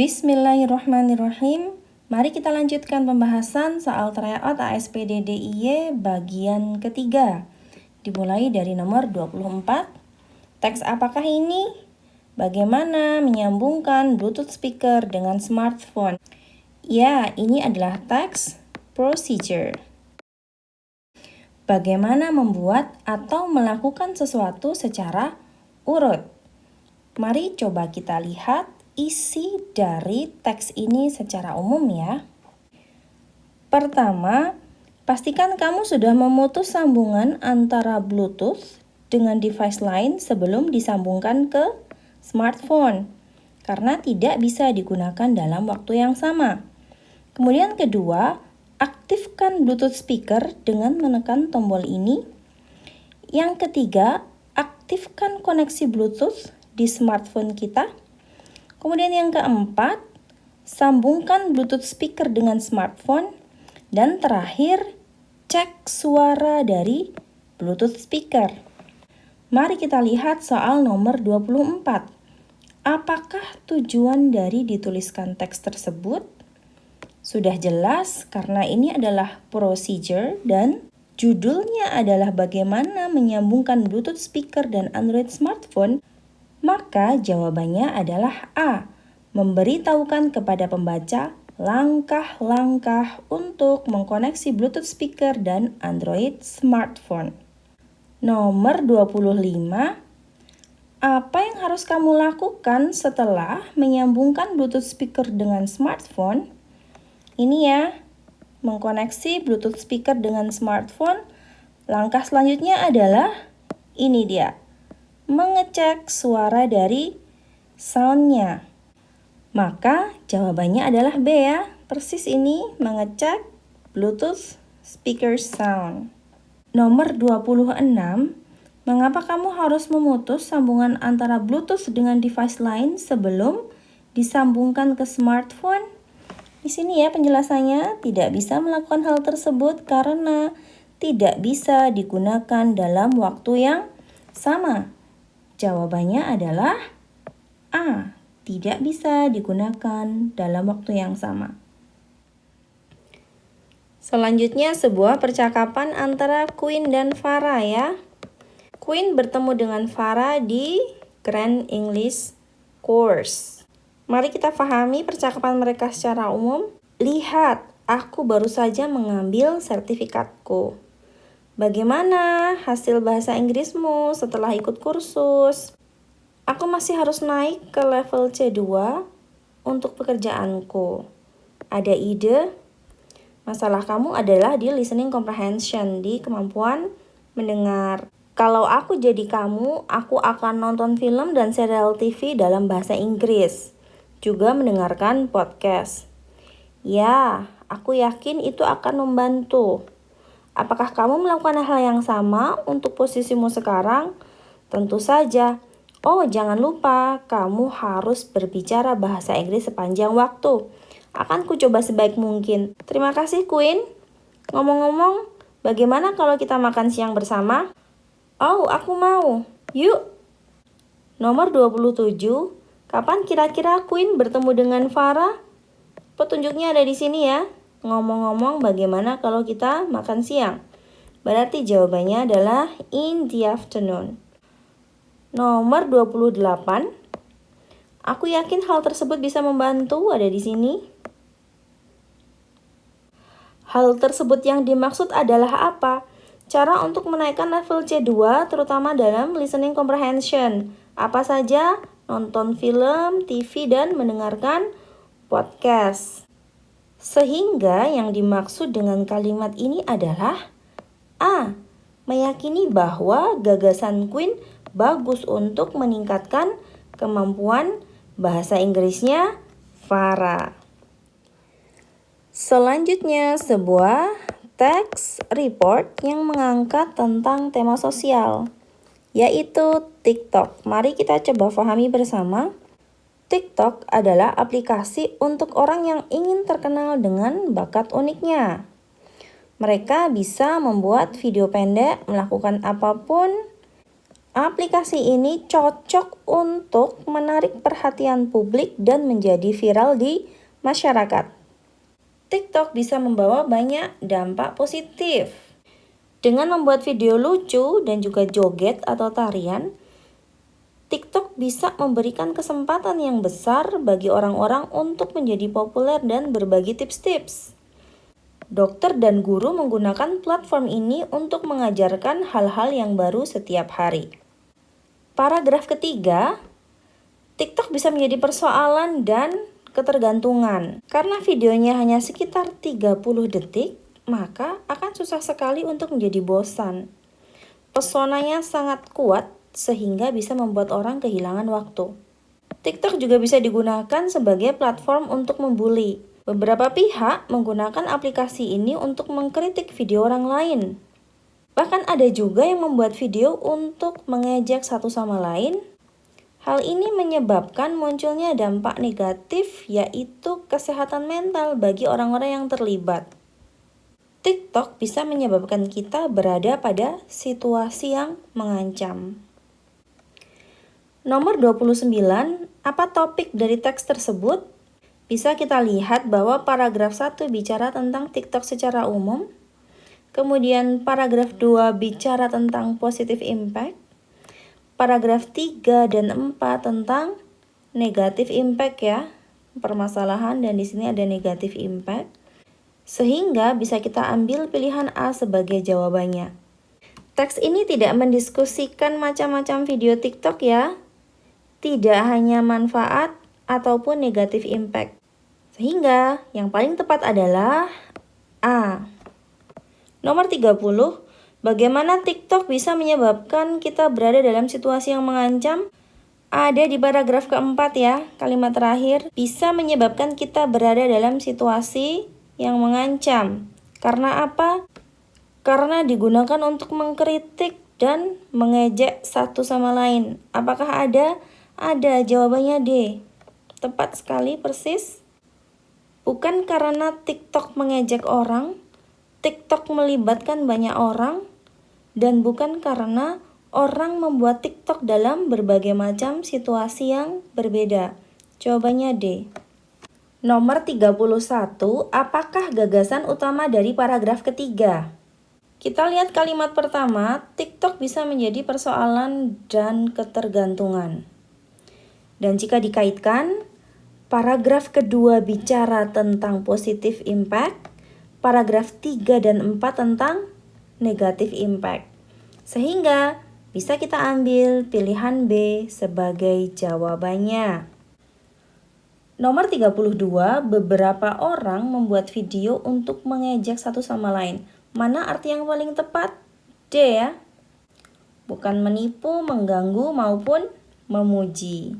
Bismillahirrahmanirrahim. Mari kita lanjutkan pembahasan soal tryout ASPD DIY bagian ketiga. Dimulai dari nomor 24. Teks apakah ini? Bagaimana menyambungkan Bluetooth speaker dengan smartphone? Ya, ini adalah teks procedure. Bagaimana membuat atau melakukan sesuatu secara urut? Mari coba kita lihat isi dari teks ini secara umum ya. Pertama, pastikan kamu sudah memutus sambungan antara Bluetooth dengan device lain sebelum disambungkan ke smartphone, karena tidak bisa digunakan dalam waktu yang sama. Kemudian kedua, aktifkan Bluetooth speaker dengan menekan tombol ini. Yang ketiga, aktifkan koneksi Bluetooth di smartphone kita. Kemudian yang keempat, sambungkan Bluetooth speaker dengan smartphone. Dan terakhir, cek suara dari Bluetooth speaker. Mari kita lihat soal nomor 24. Apakah tujuan dari dituliskan teks tersebut? Sudah jelas karena ini adalah procedure dan judulnya adalah bagaimana menyambungkan Bluetooth speaker dan Android smartphone. Maka jawabannya adalah A. Memberitahukan kepada pembaca langkah-langkah untuk mengkoneksi Bluetooth speaker dan Android smartphone. Nomor 25. Apa yang harus kamu lakukan setelah menyambungkan Bluetooth speaker dengan smartphone? Ini ya, mengkoneksi Bluetooth speaker dengan smartphone. Langkah selanjutnya adalah ini dia. Mengecek suara dari soundnya. Maka jawabannya adalah B ya. Persis ini mengecek Bluetooth speaker sound. Nomor 26. Mengapa kamu harus memutus sambungan antara Bluetooth dengan device lain sebelum disambungkan ke smartphone? Di sini ya penjelasannya, tidak bisa melakukan hal tersebut karena tidak bisa digunakan dalam waktu yang sama. Jawabannya adalah A. Tidak bisa digunakan dalam waktu yang sama. Selanjutnya sebuah percakapan antara Queen dan Farah ya. Queen bertemu dengan Farah di Grand English Course. Mari kita pahami percakapan mereka secara umum. Lihat, aku baru saja mengambil sertifikatku. Bagaimana hasil bahasa Inggrismu setelah ikut kursus? Aku masih harus naik ke level C2 untuk pekerjaanku. Ada ide? Masalah kamu adalah di listening comprehension, di kemampuan mendengar. Kalau aku jadi kamu, aku akan nonton film dan serial TV dalam bahasa Inggris. Juga mendengarkan podcast. Ya, aku yakin itu akan membantu. Apakah kamu melakukan hal yang sama untuk posisimu sekarang? Tentu saja. Oh, jangan lupa, kamu harus berbicara bahasa Inggris sepanjang waktu. Akan ku coba sebaik mungkin. Terima kasih, Queen. Ngomong-ngomong, bagaimana kalau kita makan siang bersama? Oh, aku mau. Yuk. Nomor 27. Kapan kira-kira Queen bertemu dengan Farah? Petunjuknya ada di sini ya. Ngomong-ngomong, bagaimana kalau kita makan siang? Berarti jawabannya adalah in the afternoon. Nomor 28. Aku yakin hal tersebut bisa membantu, ada di sini. Hal tersebut yang dimaksud adalah apa? Cara untuk menaikkan level C2 terutama dalam listening comprehension. Apa saja? Nonton film, TV, dan mendengarkan podcast. Sehingga yang dimaksud dengan kalimat ini adalah A. Meyakini bahwa gagasan Queen bagus untuk meningkatkan kemampuan bahasa Inggrisnya Farah. Selanjutnya sebuah teks report yang mengangkat tentang tema sosial, yaitu TikTok. Mari kita coba pahami bersama. TikTok adalah aplikasi untuk orang yang ingin terkenal dengan bakat uniknya. Mereka bisa membuat video pendek, melakukan apapun Aplikasi ini cocok untuk menarik perhatian publik dan menjadi viral di masyarakat. TikTok bisa membawa banyak dampak positif. Dengan membuat video lucu dan juga joget atau tarian, TikTok bisa memberikan kesempatan yang besar bagi orang-orang untuk menjadi populer dan berbagi tips-tips. Dokter dan guru menggunakan platform ini untuk mengajarkan hal-hal yang baru setiap hari. Paragraf ketiga, TikTok bisa menjadi persoalan dan ketergantungan. Karena videonya hanya sekitar 30 detik, maka akan susah sekali untuk menjadi bosan. Pesonanya sangat kuat sehingga bisa membuat orang kehilangan waktu. TikTok juga bisa digunakan sebagai platform untuk membuli. Beberapa pihak menggunakan aplikasi ini untuk mengkritik video orang lain. Bahkan ada juga yang membuat video untuk mengejek satu sama lain. Hal ini menyebabkan munculnya dampak negatif, yaitu kesehatan mental bagi orang-orang yang terlibat. TikTok bisa menyebabkan kita berada pada situasi yang mengancam. Nomor 29, apa topik dari teks tersebut? Bisa kita lihat bahwa paragraf 1 bicara tentang TikTok secara umum. Kemudian paragraf 2 bicara tentang positive impact. Paragraf 3 dan 4 tentang negative impact ya. Permasalahan dan di sini ada negative impact. Sehingga bisa kita ambil pilihan A sebagai jawabannya. Teks ini tidak mendiskusikan macam-macam video TikTok ya. Tidak hanya manfaat ataupun negative impact. Sehingga yang paling tepat adalah A. Nomor 30, bagaimana TikTok bisa menyebabkan kita berada dalam situasi yang mengancam? Ada di paragraf keempat ya, kalimat terakhir, bisa menyebabkan kita berada dalam situasi yang mengancam. Karena apa? Karena digunakan untuk mengkritik dan mengejek satu sama lain. Apakah ada? Ada, jawabannya D. Tepat sekali, persis. Bukan karena TikTok mengejek orang, TikTok melibatkan banyak orang, dan bukan karena orang membuat TikTok dalam berbagai macam situasi yang berbeda. Jawabannya D. Nomor 31, apakah gagasan utama dari paragraf ketiga? Kita lihat kalimat pertama, TikTok bisa menjadi persoalan dan ketergantungan. Dan jika dikaitkan, paragraf kedua bicara tentang positive impact, paragraf 3 dan 4 tentang negative impact. Sehingga bisa kita ambil pilihan B sebagai jawabannya. Nomor 32, beberapa orang membuat video untuk mengejek satu sama lain. Mana arti yang paling tepat? D ya. Bukan menipu, mengganggu maupun memuji.